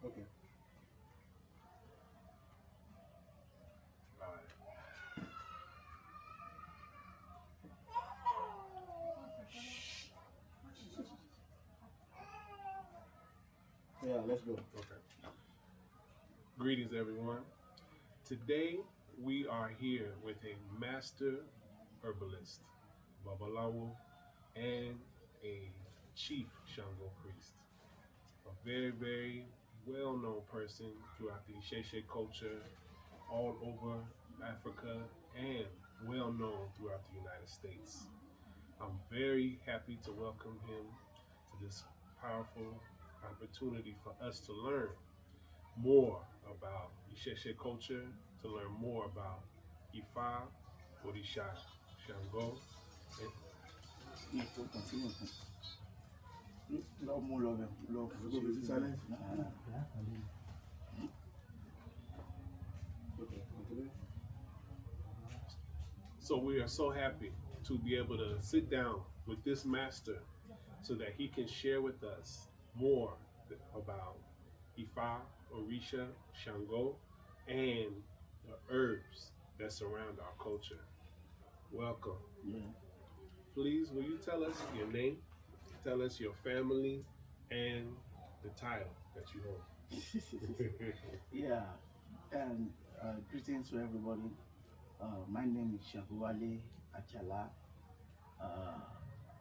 Okay. All right. Yeah, let's go. Okay. Greetings, everyone. Today we are here with a master herbalist, Babalawo, and a chief Shango priest. A very, very well-known person throughout the Isheshe culture, all over Africa, and well-known throughout the United States. I'm very happy to welcome him to this powerful opportunity for us to learn more about Isheshe culture, to learn more about Ifa, Orisha, Shango, and Il faut continuer. Love more love. Love. Go visit silence. Okay, continue. so we are so happy to be able to sit down with this master so that he can share with us more about Ifa, Orisha, Shango, and the herbs that surround our culture. Welcome. Yeah. Please, will you tell us your name, tell us your family, and the title that you hold? Yeah. And greetings to everybody. My name is Shabuwale Achala. Uh,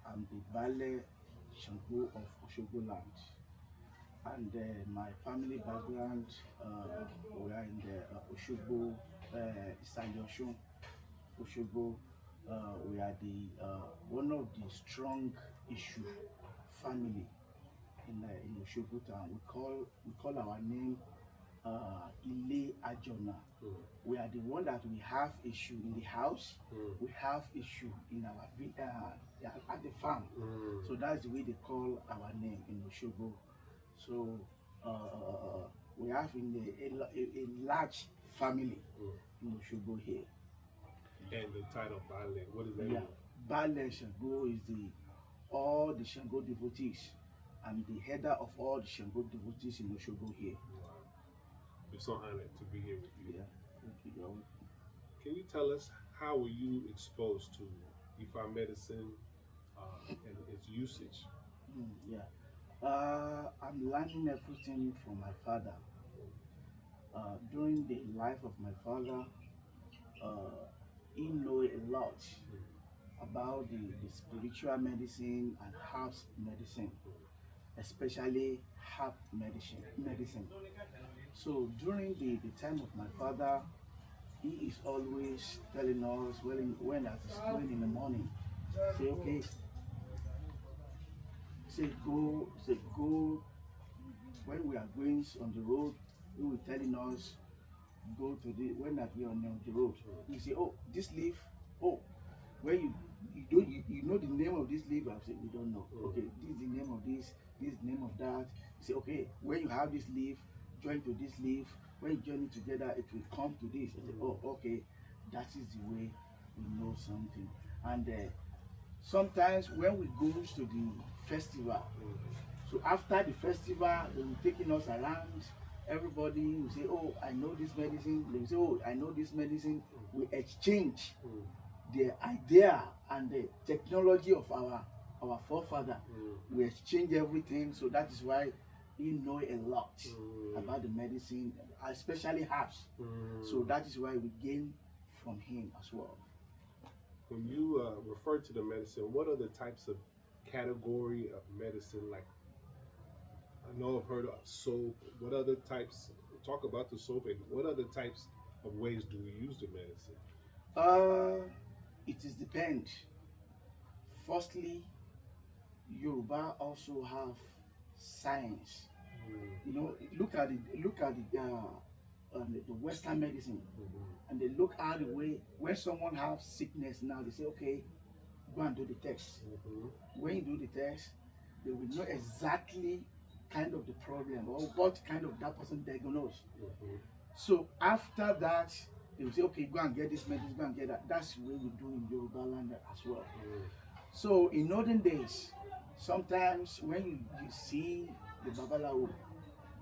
I'm the Baale Sango of Osogboland. And my family background, we are in the Osogbo, Isale Osun, Osogbo. We are the one of the strong issue family in Osogbo town. We call our name Ile Ajona. Mm, We are the one that we have issue in the house. mm, We have issue in our at the farm. mm, So that's the way they call our name in Osogbo. So we have a large family mm. in Osogbo here. And the title Baale, what does that Yeah, mean? Baale Sango is the all the Shango devotees. I'm the header of all the Shango devotees in Osogbo here. Wow. We're so honored to be here with you. Yeah, thank you. You're welcome. Can you tell us how were you exposed to Ifa medicine and its usage? Yeah. I'm learning everything from my father. During the life of my father, uh, he know a lot about the spiritual medicine and herbs medicine, especially herb medicine. So during the time of my father, he is always telling us when that is going in the morning, say okay, say go when we are going on the road, he will telling us go to the when that we are on the road. We say, oh, this leaf, oh, when you know the name of this leaf. I say we don't know. Okay, this is the name of this is the name of that. You say, okay, when you have this leaf, join to this leaf. When you join it together, it will come to this. I say, oh, okay, that is the way we know something. And sometimes when we go to the festival, so after the festival, they will taking us around. Everybody will say, "Oh, I know this medicine." They will say, "Oh, I know this medicine." We exchange Mm, the idea and the technology of our forefather. mm, We exchange everything. So that is why we know a lot mm, about the medicine, especially herbs. So mm. that is why we gain from him as well. When you refer to the medicine, what are the types of category of medicine? Like I know I've heard of soap. What other types? Talk about the soap and what other types of ways do we use the medicine? Uh, it is depend. Firstly, Yoruba also have science. Mm, You know, look at the Western medicine, mhm, and they look at the way when someone has sickness now, they say, okay, go and do the test. mhm, When you do the test, they will know exactly kind of the problem or what kind of that person diagnosed. mhm, So after that, they will say, okay, go and get this medicine, go and get that. That's the way we do in Yoruba land as well. mm, So in olden days, sometimes when you see the Babalawo,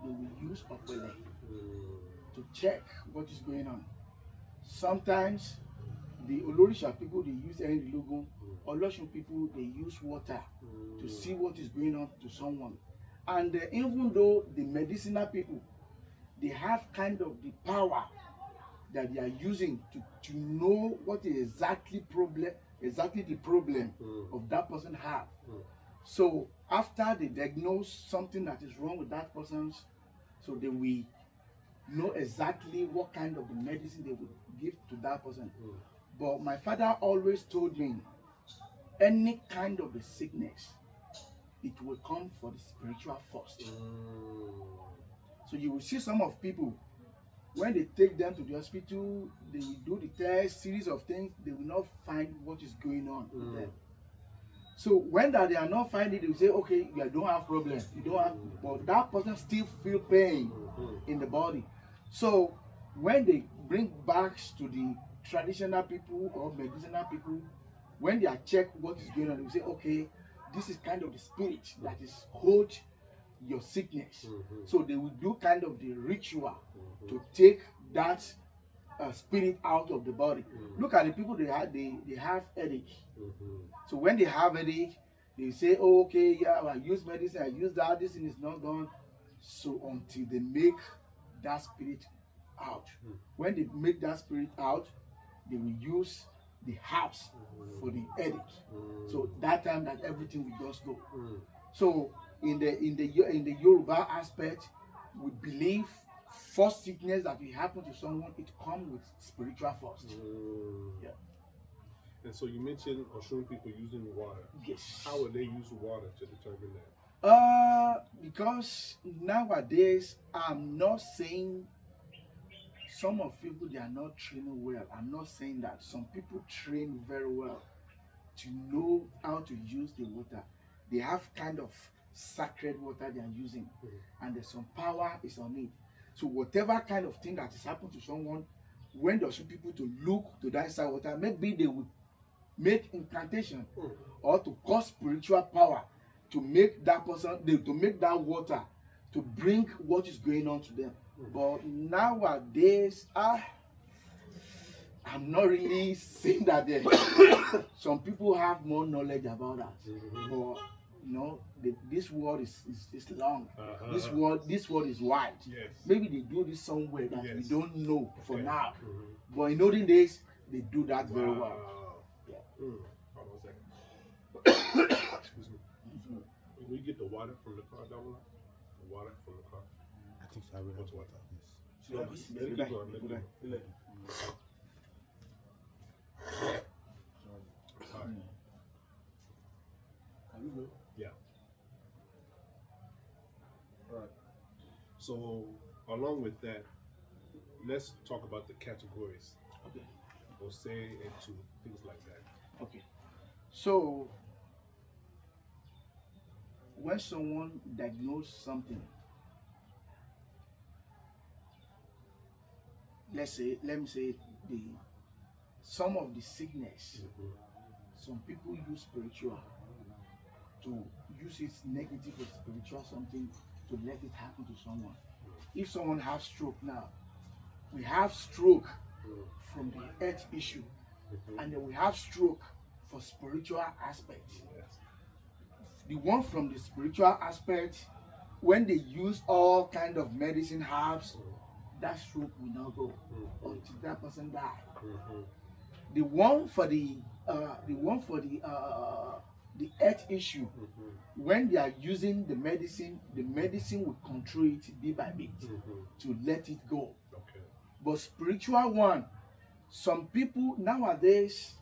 they will use opele to check what is going on. Sometimes the Olorisha people, they use Logo. Olosun people, they use water to see what is going on to someone. And even though the medicinal people, they have kind of the power that they are using to know what is exactly the problem of that person have. So after they diagnose something that is wrong with that person's, so they will know exactly what kind of the medicine they will give to that person. But my father always told me, any kind of the sickness, it will come for the spiritual first. So you will see some of people, when they take them to the hospital, they will do the test, series of things, they will not find what is going on with them. So when that they are not finding, they will say, okay, you don't have problem, you don't have, but that person still feel pain in the body. So when they bring back to the traditional people or medicinal people, when they are check what is going on, they will say, okay, this is kind of the spirit that is hold your sickness. So they will do kind of the ritual to take that spirit out of the body. Look at the people they have headache. So when they have headache, they say, oh, okay, yeah, I use medicine, I use that, this thing is not gone. So until they make that spirit out. When they make that spirit out, they will use the herbs for the headache. So that time that everything will just go. So in the Yoruba aspect, we believe first sickness that will happen to someone, it comes with spiritual first. Yeah. And so you mentioned Oshun people using water. Yes. How would they use water to determine that? Because nowadays I'm not saying some of people they are not training well. I'm not saying that. Some people train very well to know how to use the water. They have kind of sacred water they are using, and there's some power is on it. So whatever kind of thing that is happening to someone, when there's some people to look to that side water, maybe they will make incantation or to cause spiritual power to make that person, to make that water to bring what is going on to them. But nowadays, I'm not really saying that there. Some people have more knowledge about that. But you know, this world is long. This world is wide. Yes. Maybe they do this somewhere that we don't know for now. But in olden days, they do that very well. Yeah. Hold on a second. Excuse me. Can we get the water from the car, Dawola? The water from the car. I think so. I will have water. Yes. Keep going. Can we go? Yeah. All right. So, along with that, let's talk about the categories. Okay. Or say into things like that. Okay. So, when someone diagnoses something, let me say some of the sickness, some people use spiritual to use it negative or spiritual something to let it happen to someone. If someone has stroke now, we have stroke from the earth issue, and then we have stroke for spiritual aspect. The one from the spiritual aspect, when they use all kind of medicine herbs, that stroke will not go until that person die. The one for the earth issue, when they are using the medicine will control it bit by bit to let it go. But spiritual one, some people nowadays,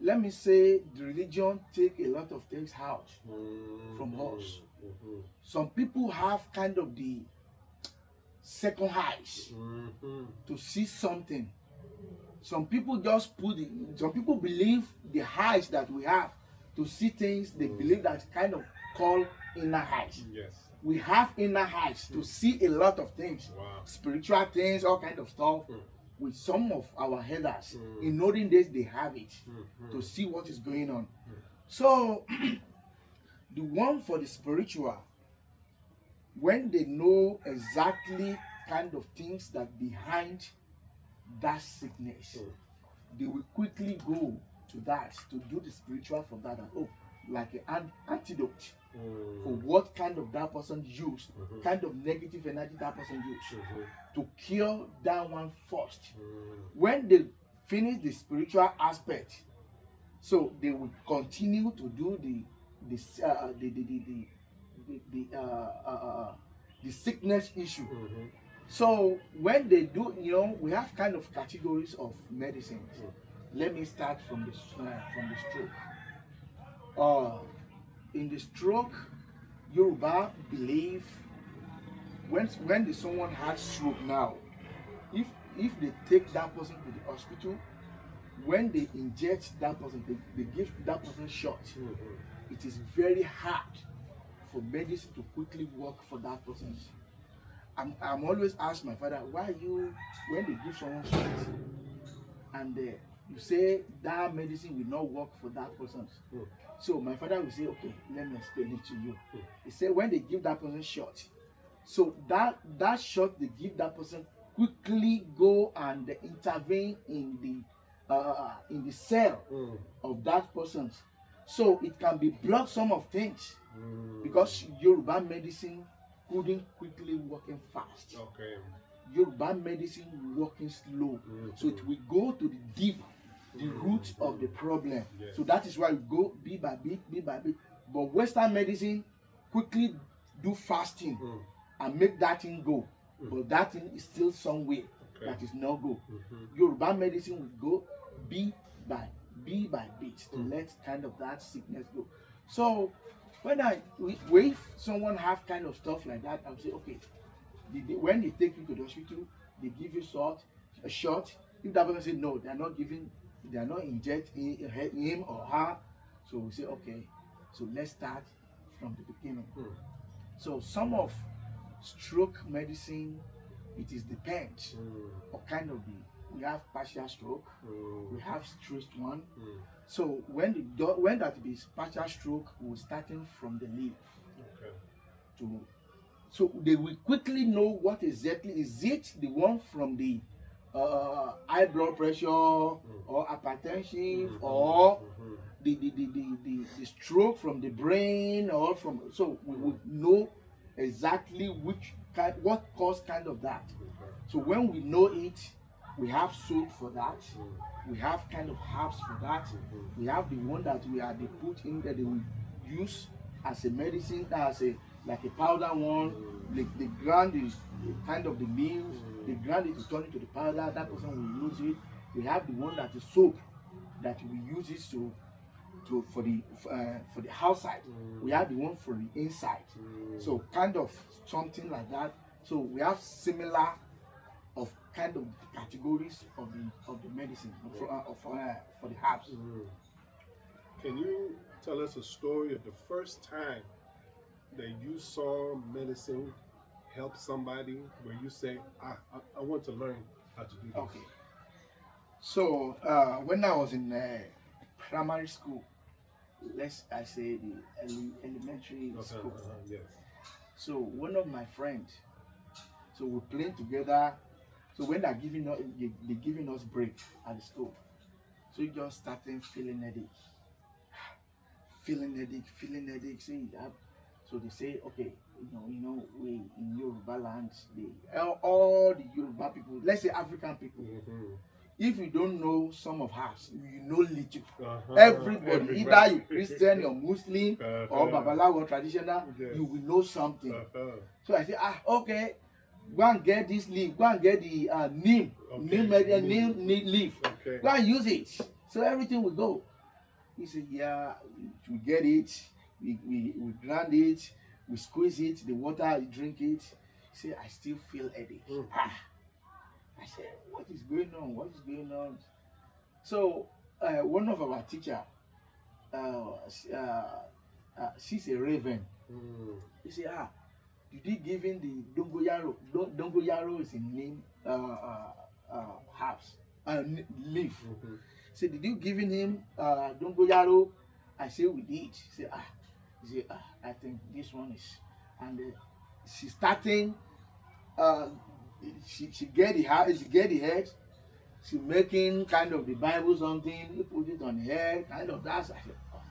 let me say, the religion take a lot of things out from us. Some people have kind of the second eyes to see something. Some people just some people believe the eyes that we have to see things, they believe that kind of called inner eyes. Yes. We have inner eyes to see a lot of things, spiritual things, all kind of stuff. With some of our headers, in olden days, they have it to see what is going on. So, the one for the spiritual, when they know exactly kind of things that behind that sickness, they will quickly go to that to do the spiritual for that. Oh, like an antidote for what kind of that person used, kind of negative energy that person used, to cure that one first. When they finish the spiritual aspect, so they will continue to do the sickness issue. So when they do, we have kind of categories of medicines. Let me start from the stroke. In the stroke, Yoruba believe when someone has stroke now, if they take that person to the hospital, when they inject that person, they give that person shot. It is very hard for medicine to quickly work for that person. I'm always ask my father, why you, when they give someone shot and you say that medicine will not work for that person. So my father will say, okay, let me explain it to you. He said when they give that person shot, so that shot they give that person quickly go and intervene in the cell of that person, so it can be block some of things, because Yoruba medicine couldn't quickly working fast. Okay. Yoruba medicine working slow, so it will go to the deep, the root of the problem. Yes. So that is why we go bit by bit. But Western medicine quickly do fasting and make that thing go, but that thing is still somewhere that is not go. Yoruba medicine will go bit by bit to let kind of that sickness go. So if someone have kind of stuff like that, I would say, okay, when they take you to the hospital, they give you a shot. If that person say no, they are not injecting him or her, so we say, okay, so let's start from the beginning. So some of stroke medicine, it is depends on kind of we have partial stroke, we have straight one. So when that is partial stroke, we're starting from the leaf. So they will quickly know what exactly is it, the one from the high blood pressure or hypertension, or the stroke from the brain, or from, so we would know exactly what caused kind of that. So when we know it, we have salt for that, we have kind of herbs for that, we have the one that they put in that they will use as a medicine, like a powder one. They grind kind of the leaves, they grind it to turn it to the powder, that person will use it. We have the one that is soap that we use it for the outside. We have the one for the inside. So kind of something like that. So we have similar of kind of categories of the medicine for the herbs. Can you tell us a story of the first time that you saw medicine help somebody, where you say, I want to learn how to do this? Okay. So when I was in primary school, I say the elementary school. Yes. So one of my friends, so we playing together. So when they're giving us break at the school, so you just starting feeling headache. So they say, okay, we in Yoruba land, all the Yoruba people, let's say African people, if you don't know some of us, you know little. Everybody, either you Christian or Muslim or Babalawo or traditional, you will know something. So I say, okay, go and get this leaf, go and get the neem leaf, go and use it, so everything will go. He said, yeah, we get it, we grind it, we squeeze it, the water, you drink it. He said, I still feel headache. I said, what is going on? So one of our teacher, she's a raven. He said, did he give him the dongoyaro? Dongoyaro is a name herbs, leaf. Say, did you give him dongoyaro? I say, we did. He said, I think this one is. And she's starting. Uh, she get the heart, she get the head. She making kind of the Bible something. You put it on the head, kind of that. I said, oh,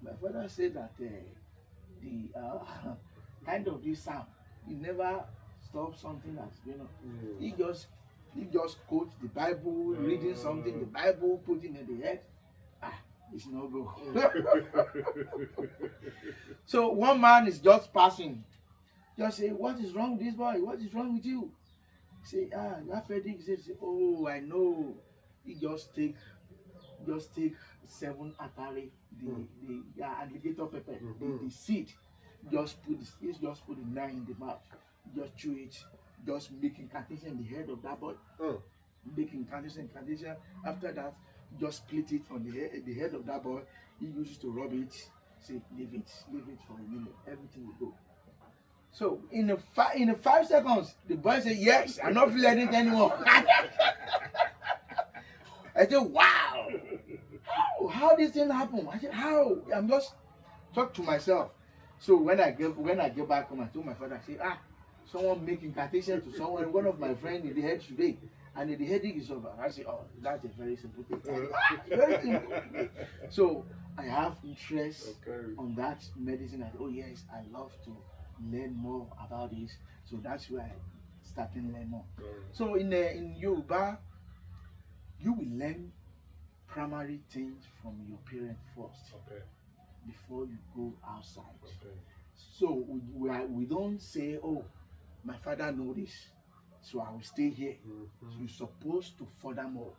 my father said that the kind of this sound, he never stops something that's going on. He just quotes the Bible, reading something, the Bible, putting it in the head. It's no go. So one man is just passing. Just say, what is wrong with this boy? What is wrong with you? Say, you have headache. Say, oh, I know. He just take 7 atari, the alligator pepper, the seed. Just put the 9 in the mouth. Just chew it. Just make incantation in the head of that boy. Make incantation. After that, just split it on the head of that boy. He uses to rub it. Say, leave it for a minute. Everything will go. So in a 5 seconds, the boy said, yes, I'm not feeling it anymore. I said, wow. How this thing happen? I said, how? I'm just talk to myself. So when I get back home, I told my father, I said, someone making incantation to someone, one of my friends in the head today, and the headache is over. I said, oh, that's a very simple thing. Very simple. So I have interest on that medicine. I said, oh yes, I love to learn more about this. So that's why I started to learn more. So in Yoruba, you will learn primary things from your parents first before you go outside. So we don't say, oh, my father knows this, so I will stay here. So you're supposed to furthermore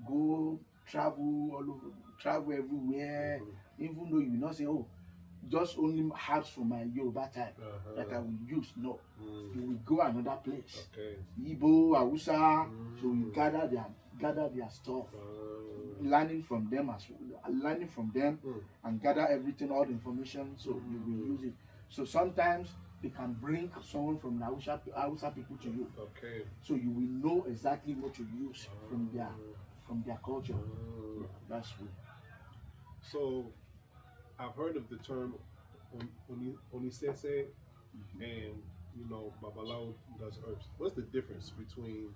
go travel all over, travel everywhere, even though you will not say, oh, just only herbs from my Yoruba type that I will use. No, you will go another place. Igbo, Hausa, so you gather their stuff, learning from them and gather everything, all the information, so you will use it. So sometimes they can bring someone from the Hausa people to you. So you will know exactly what to use from their culture. Yeah, that's good. So I've heard of the term Onisese and Babalawo does herbs. What's the difference between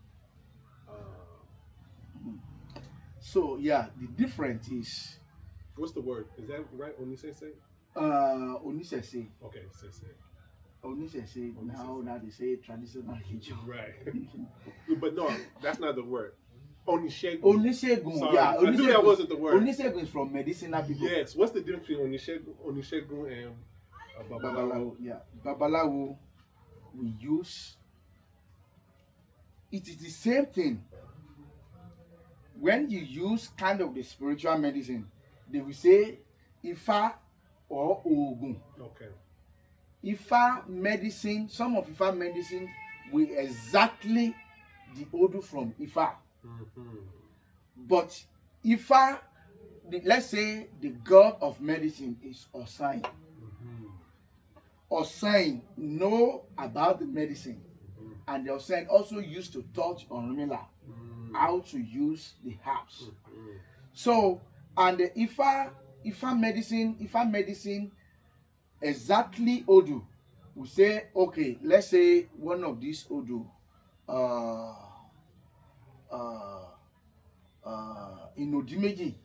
So yeah, the difference is what's the word? Is that right? Onisese? Onisese. Okay, Sese. Onisese. Now they say traditional religion. Right. But no, that's not the word. Onishegun. Onishegun. Sorry. Yeah, I knew that wasn't the word. Onishegun is from medicinal people. Yes. What's the difference between Onishegun and Babalawo? Yeah, Babalawo we use. It is the same thing. When you use kind of the spiritual medicine, they will say Ifa or Ogun. Okay. Ifa medicine, some of Ifa medicine will exactly the Odu from Ifa. But Ifa, let's say the god of medicine is Osain. Osain know about the medicine, and the Osain also used to touch on Rumila how to use the herbs. So, and the Ifa medicine exactly Odu. We say, okay, let's say one of these Odu, in Odimeji,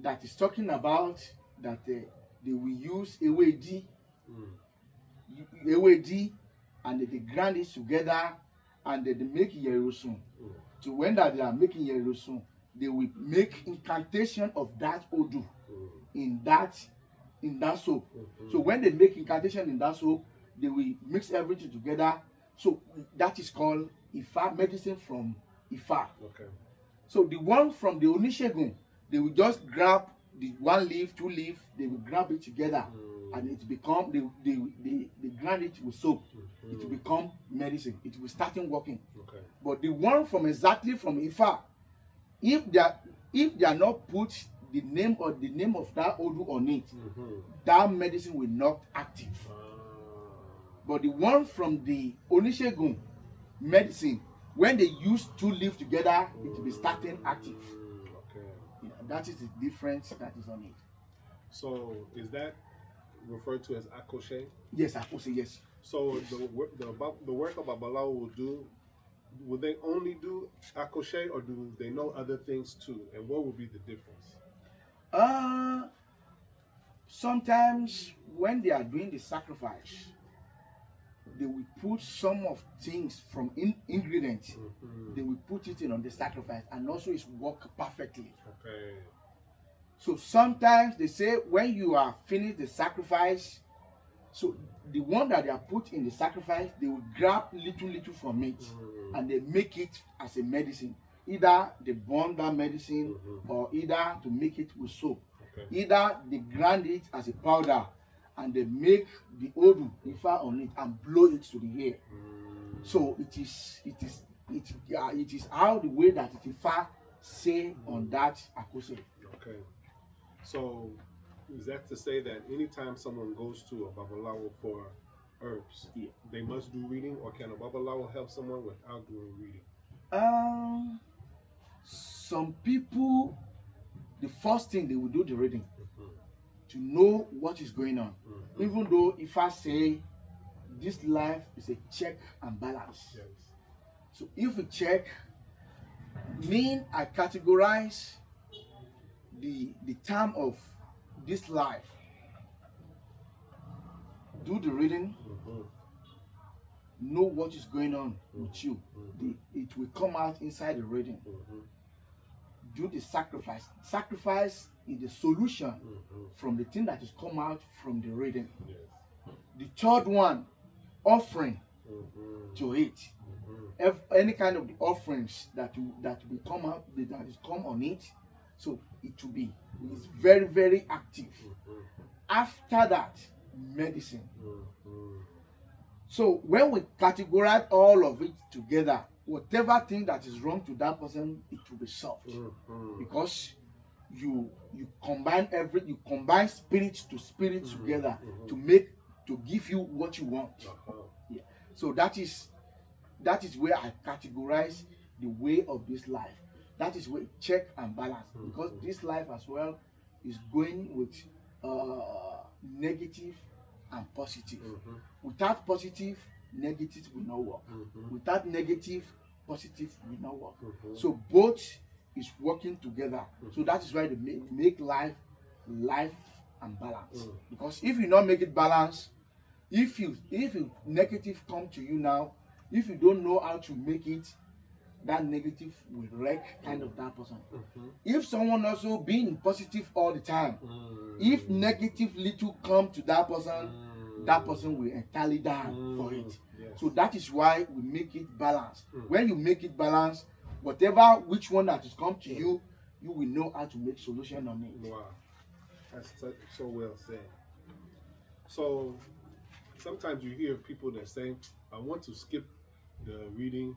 that is talking about that they will use Ewedi, and they grind it together, and they make Yerusun. So when that they are making Yerusun, they will make incantation of that Odu in that soap. So when they make incantation in that soap, they will mix everything together. So that is called Ifa medicine from Ifa. So the one from the Onishegun, they will just grab the 1 leaf, 2 leaf, they will grab it together, and it become they grind it with soap. It will become medicine. It will start working. But the one from exactly from Ifa, if they are not put the name of that Odu on it, that medicine will not active. But the one from the Onishegun medicine, when they use 2 leaves together, it will be starting active. Yeah, that is the difference that is on it. So is that referred to as akoshe. Yes, Akose, yes. So the work of Babalawo will do. Will they only do akoshe, or do they know other things too? And what would be the difference? Uh, Sometimes when they are doing the sacrifice, they will put some of things from ingredients. They will put it in on the sacrifice, and also it's work perfectly. Okay. So sometimes they say when you are finished the sacrifice, so the one that they are put in the sacrifice, they will grab little from it, and they make it as a medicine. Either they burn that medicine, or either to make it with soap. Okay. Either they grind it as a powder, and they make the odu ifa on it and blow it to the air. So it is how the way that it ifa say on that akose. Okay. So is that to say that anytime someone goes to a babalawo for herbs, they must do reading, or can a babalawo help someone without doing reading? Some people, the first thing they will do the reading to know what is going on. Even though if I say this life is a check and balance. Yes. So if we check, I categorize the term of this life. Do the reading, know what is going on with you. It will come out inside the reading. Do the sacrifice. Sacrifice is the solution from the thing that is come out from the reading. Yes. The third one, offering to it. Any kind of the offerings that will come out, that is come on it, so it will be. It's very, very active. After that, medicine. So when we categorize all of it together, whatever thing that is wrong to that person, it will be solved. Because you combine spirit to spirit together to give you what you want. Yeah. So that is where I categorize the way of this life. That is where check and balance, because this life as well is going with negative and positive. Without positive, negative will not work. Without negative, positive will not work. So both is working together. So that is why they make life and balance. Because if you not make it balance, if you negative come to you now, if you don't know how to make it, that negative will wreck kind of that person. If someone also being positive all the time, if negative little come to that person will entirely die for it. Yes. So that is why we make it balance. When you make it balance, which one that is come to you, you will know how to make solution on it. Wow, that's so well said. So sometimes you hear people that say, I want to skip the reading,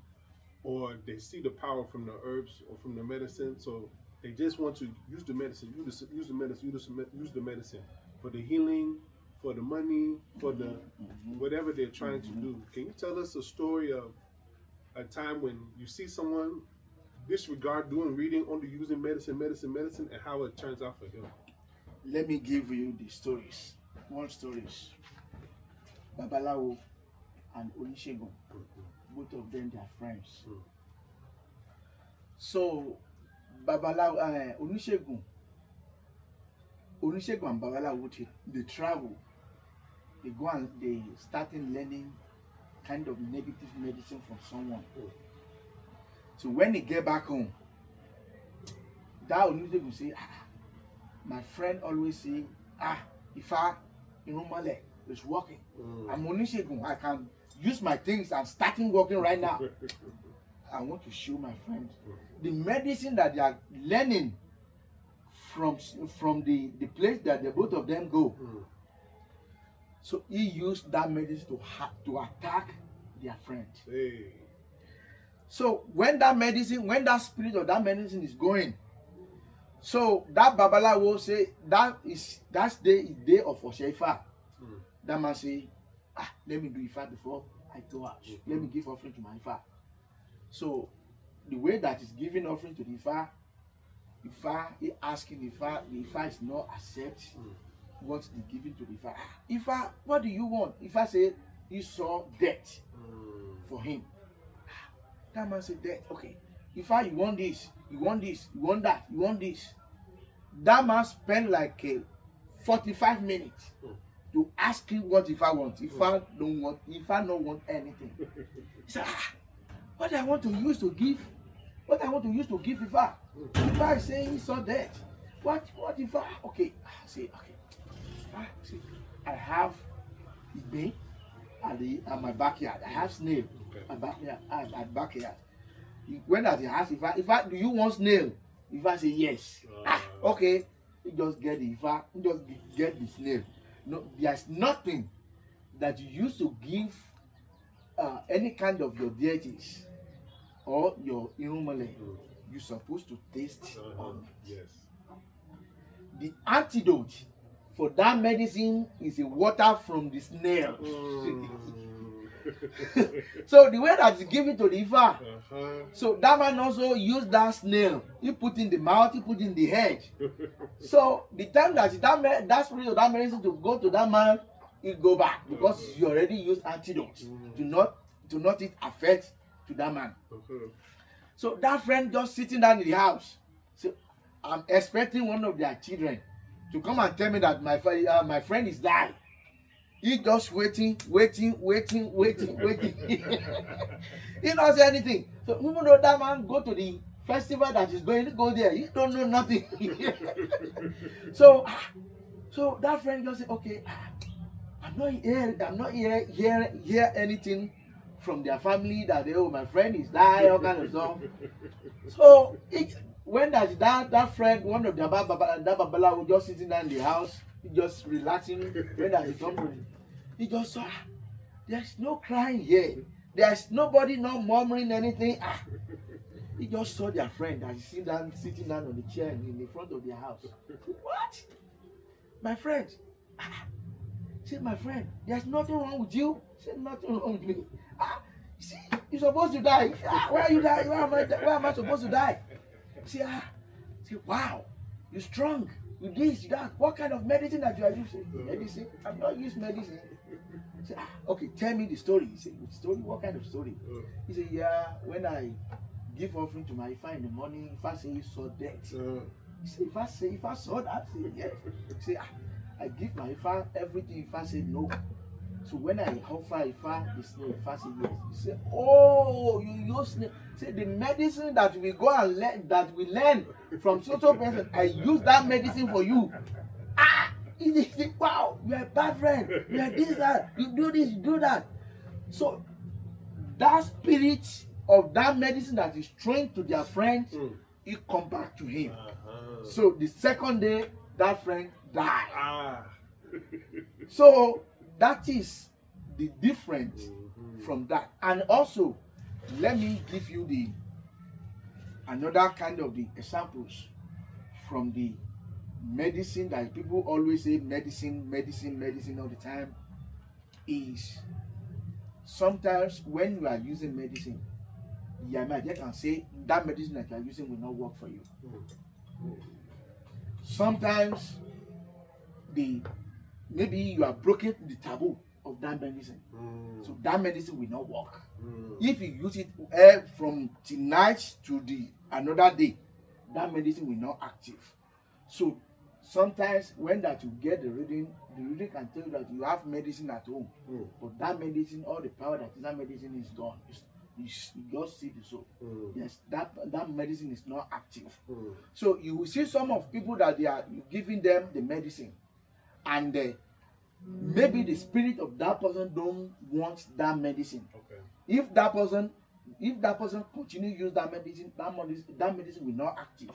or they see the power from the herbs or from the medicine, so they just want to use the medicine, use the medicine for the healing, for the money, for the whatever they're trying to do. Can you tell us a story of a time when you see someone disregard doing reading, only using medicine, and how it turns out for him? Let me give you the stories. One stories. Babalawo and Onishegun, both of them they are friends. So Babalawo, Onishegun and Babalawo, they travel. They go and they starting learning kind of negative medicine from someone. So when they get back home, that Onishegun say, my friend always say, Ifa Irumale is working. I'm Onishegun, I can use my things and starting working right now. I want to show my friends the medicine that they are learning from the place that the both of them go. So he used that medicine to attack their friend. Hey. So when that spirit of that medicine is going, so that Babalawo say that's the day of Oseifa. That man say, let me do Ifa before I go out. Let me give offering to my Ifa. So the way that is giving offering to the Ifa he asking the Ifa is not accept. wants to give it to the Ifa. Ifa, what do you want? Ifa said he saw death for him. That man said death. Okay. Ifa, you want this, you want this, you want that, you want this. That man spent like 45 minutes to ask him what Ifa wants. Ifa don't want anything. He said, what I want to use to give Ifa. Ifa is saying he saw death. What Ifa? Okay. I say, okay. I have Igbe at my backyard. I have snail at backyard. When that he asked Ifa, do you want snail? Ifa say yes. Okay. He just get the Ifa. He just get the snail. No, there's nothing that you used to give any kind of your deities or your irumale. You're supposed to taste on it. Yes. The antidote for that medicine is a water from the snail. So the way that you give it to the Ifa, so that man also used that snail. He put in the mouth, he put in the head. So the time that that spirit of that medicine to go to that man, it go back because you already used antidote to not it affect to that man. So that friend just sitting down in the house. So I'm expecting one of their children to come and tell me that my friend is dying. He just waiting. He don't say anything. So even though that man go to the festival that is going to go there, he don't know nothing. So that friend just say, okay, I'm not hear anything from their family that my friend is dying, all kind of stuff. So when that friend, one of the babala was just sitting down in the house, he just relaxing. When that he come to, he just saw, there's no crying here. There's nobody not murmuring anything. He just saw their friend that is sitting down on the chair in the front of their house. What? My friend? Say, my friend, there's nothing wrong with you. Say, nothing wrong with me. See, you're supposed to die. Where are you dying? Where am I supposed to die? Say, wow, you're strong. You this, you that. What kind of medicine that you are using? Medicine? I'm not using medicine. Say, okay, tell me the story. He said, story? What kind of story? He said, yeah, when I give offering to my Ifa in the morning, Ifa say he saw death. He said, if I saw that, I said, yes. He said, I give my Ifa everything. Ifa said no. So when I offer Ifa the snail, Ifa said yes. He said, oh, you use snail. Say the medicine that we go and learn, that we learn from social person, I use that medicine for you. He said, wow, you are a bad friend. You are this, that. You do this, you do that. So that spirit of that medicine that is trained to their friend, it come back to him. So the second day, that friend died. So that is the difference from that. And also, let me give you another kind of the examples from the medicine that people always say medicine all the time. Is sometimes when you are using medicine, the Yamaja can say that medicine that you are using will not work for you. Sometimes maybe you are broken the taboo of that medicine. So that medicine will not work. If you use it from tonight to the another day, that medicine will not active. So sometimes when that you get the reading can tell you that you have medicine at home, but that medicine, all the power that is that medicine is gone. You just see the soul. Yes, that medicine is not active. So you will see some of people that they are giving them the medicine, and maybe the spirit of that person don't want that medicine. Okay. If that person continue to use that medicine will not active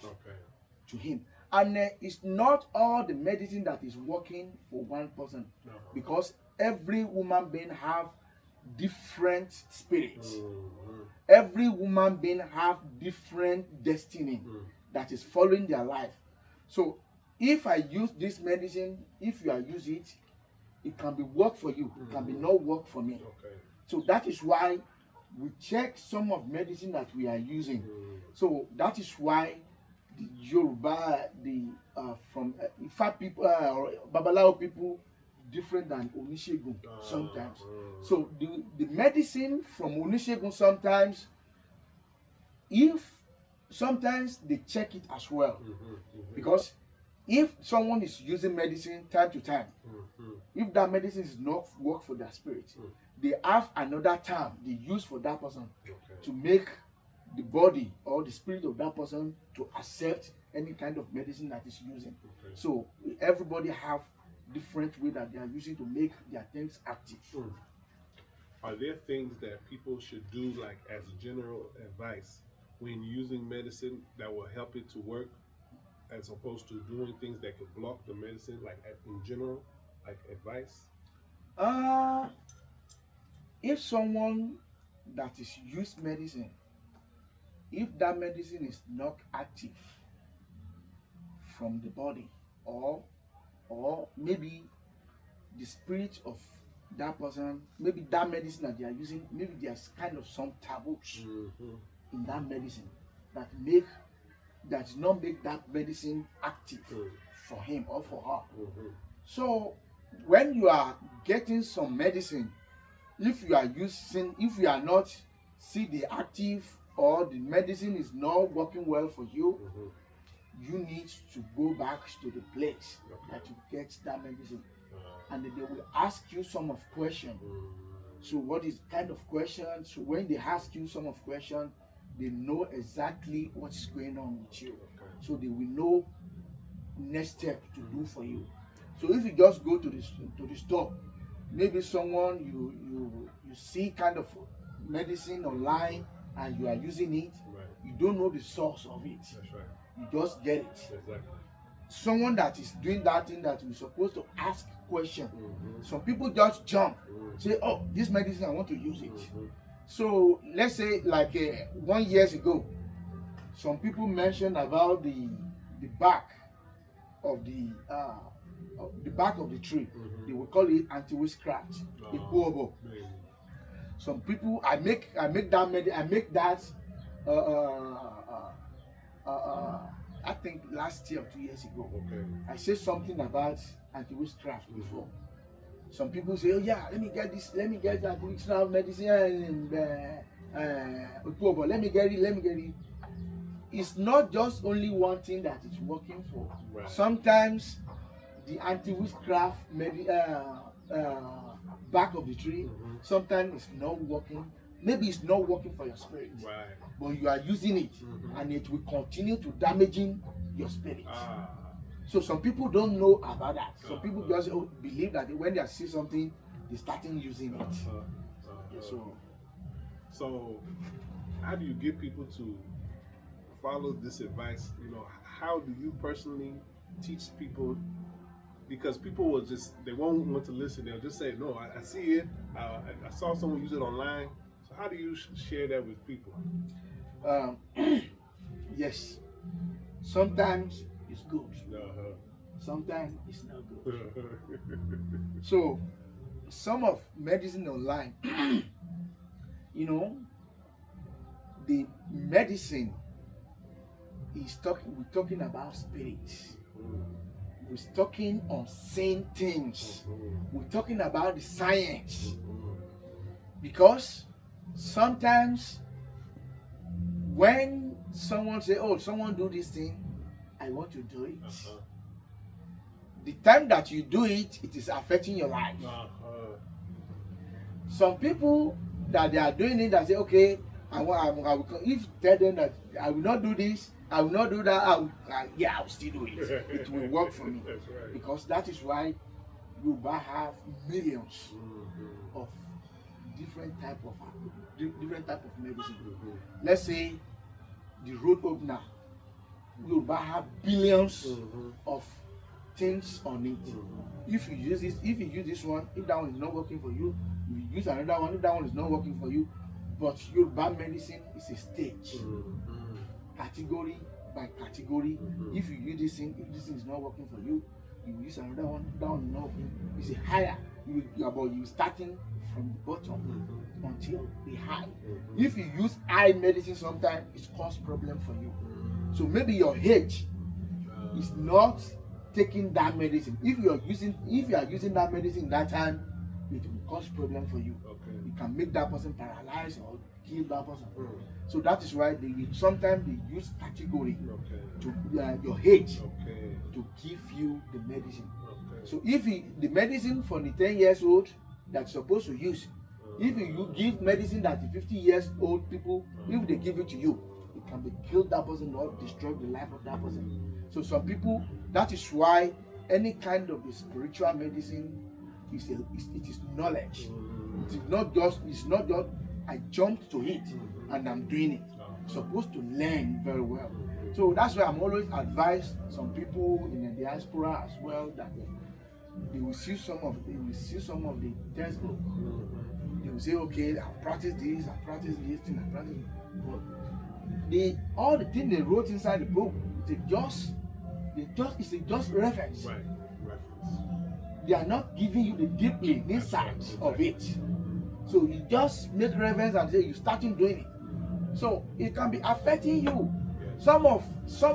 to him. And it's not all the medicine that is working for one person, because every woman being have different spirits. Every woman being have different destiny that is following their life. So if I use this medicine, if you are using it, it can be work for you, it can be not work for me. So that is why we check some of medicine that we are using. So that is why the Yoruba, the from Ifa people or Babalawo people different than Onishegun sometimes. So the medicine from Onishegun sometimes, if sometimes they check it as well, because if someone is using medicine time to time, if that medicine is not work for their spirit, they have another term they use for that person to make the body or the spirit of that person to accept any kind of medicine that is using. So everybody have different way that they are using to make their things active. Are there things that people should do, like as general advice, when using medicine that will help it to work, as opposed to doing things that could block the medicine, like in general, like advice? If someone that is used medicine, if that medicine is not active from the body, or maybe the spirit of that person, maybe that medicine that they are using, maybe there's kind of some taboos in that medicine that does not make that medicine active for him or for her. So when you are getting some medicine, if you are not see the active or the medicine is not working well for you, you need to go back to the place that you get that medicine, and they will ask you some of questions. So what is kind of questions? So when they ask you some of questions, they know exactly what is going on with you. So they will know next step to do for you. So if you just go to the store, maybe someone you see kind of medicine online and you are using it, you don't know the source of it. That's right. You just get it. Exactly. Someone that is doing that thing that we're supposed to ask question. Some people just jump, say, "Oh, this medicine, I want to use it." So let's say like 1 year ago, some people mentioned about the back of the back of the tree. They will call it anti-witchcraft. Some people, I make that I think last year or 2 years ago. I said something about anti-witchcraft before. Some people say, "Oh yeah, let me get that anti-witchcraft medicine and let me get it. It's not just only one thing that is working for. Sometimes the anti-witchcraft back of the tree, sometimes it's not working. Maybe it's not working for your spirit, but you are using it, and it will continue to damaging your spirit. So some people don't know about that. Some people just believe that when they see something, they starting using it. So how do you get people to follow this advice? How do you personally teach people? Because people will they won't want to listen. They'll just say, "No, I see it. I saw someone use it online." So how do you share that with people? Yes, sometimes it's good. Sometimes it's not good. So some of medicine online, the medicine is we're talking about spirits. We're talking on same things. We're talking about the science. Because sometimes when someone say, "Oh, someone do this thing, I want to do it." The time that you do it, it is affecting your life. Some people that they are doing it, that say, "Okay, I will, if tell them that I will not do this, I will not do that, I will still do it. It will work for me." Right. Because that is why Yoruba have millions of different type of medicine. Let's say the road opener, Yoruba have billions of things on it. If you use this one, if that one is not working for you, you use another one. If that one is not working for you, but Yoruba medicine is a stage, category by category. If you use this thing, if this thing is not working for you, you use another one. If that one is not working, it's a higher. You starting from the bottom until the high. If you use high medicine, sometimes it cause problem for you. So maybe your age is not taking that medicine. If you are using that medicine that time, it will cause problem for you. Okay. It can make that person paralyzed or kill that person. So that is why sometimes they use category to your age to give you the medicine. So if the medicine for the 10 years old that's supposed to use, if you give medicine that the 50 years old people, if they give it to you, it can be kill that person or destroy the life of that person. So some people, that is why any kind of the spiritual medicine it is knowledge. It's not just I jumped to it and I'm doing it. Supposed to learn very well. So that's why I'm always advise some people in the diaspora as well that they will see some of the textbook. They will say, okay, I've practiced this, I've practiced this thing, I've practiced it. But all the things they wrote inside the book, it's just reference. Right. Reference. They are not giving you the deeply insight of it. So you just make reference and say you're starting doing it. So it can be affecting you. Yes. Some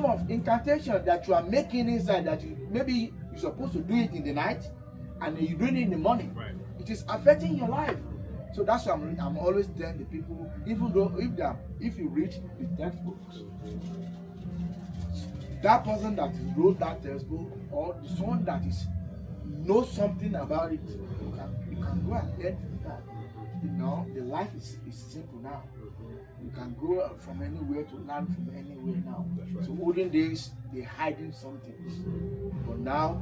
of incantation that you are making inside that maybe you're supposed to do it in the night and you're doing it in the morning. Right. It is affecting your life. So that's why I'm always telling the people, even though if you read the textbooks, that person that wrote that textbook or the someone that knows something about it, you can go and learn from that. You know, the life is simple now. You can go from anywhere to learn from anywhere now. That's right. So olden days, they're hiding some things. But now,